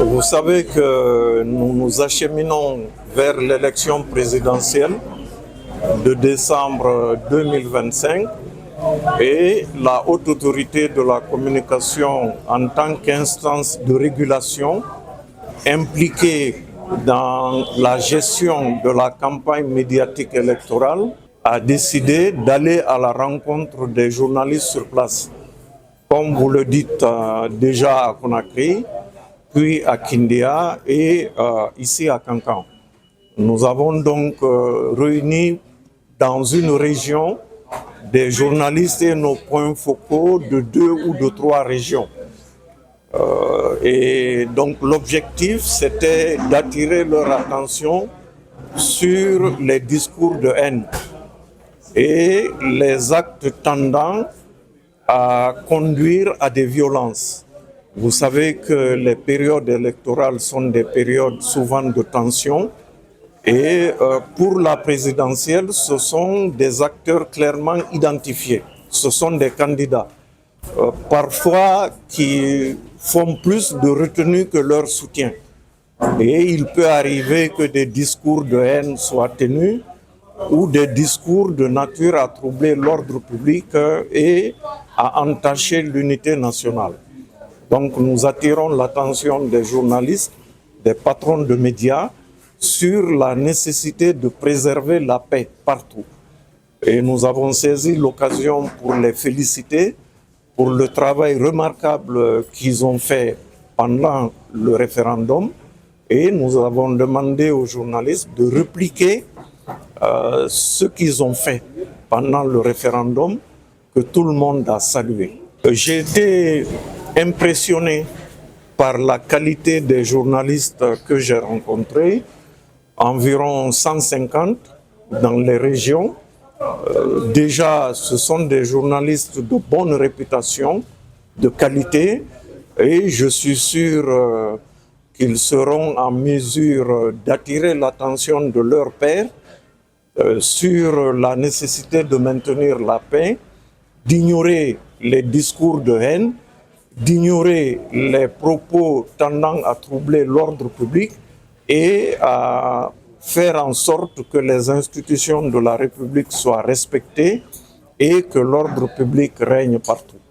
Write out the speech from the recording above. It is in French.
Vous savez que nous nous acheminons vers l'élection présidentielle de décembre 2025 et la haute autorité de la communication en tant qu'instance de régulation impliquée dans la gestion de la campagne médiatique électorale a décidé d'aller à la rencontre des journalistes sur place. Comme vous le dites déjà à Conakry, puis à Kindia et ici à Kankan. Nous avons donc réuni dans une région des journalistes et nos points focaux de 2 ou de 3 régions. Et donc l'objectif, c'était d'attirer leur attention sur les discours de haine et les actes tendant à conduire à des violences. Vous savez que les périodes électorales sont des périodes souvent de tension et pour la présidentielle, ce sont des acteurs clairement identifiés. Ce sont des candidats, parfois qui font plus de retenue que leur soutien. Et il peut arriver que des discours de haine soient tenus ou des discours de nature à troubler l'ordre public et à entacher l'unité nationale. Donc nous attirons l'attention des journalistes, des patrons de médias sur la nécessité de préserver la paix partout. Et nous avons saisi l'occasion pour les féliciter pour le travail remarquable qu'ils ont fait pendant le référendum. Et nous avons demandé aux journalistes de répliquer ce qu'ils ont fait pendant le référendum que tout le monde a salué. J'ai été impressionné par la qualité des journalistes que j'ai rencontrés, environ 150 dans les régions. Déjà, ce sont des journalistes de bonne réputation, de qualité, et je suis sûr qu'ils seront en mesure d'attirer l'attention de leurs pairs sur la nécessité de maintenir la paix, d'ignorer les discours de haine, d'ignorer les propos tendant à troubler l'ordre public et à faire en sorte que les institutions de la République soient respectées et que l'ordre public règne partout.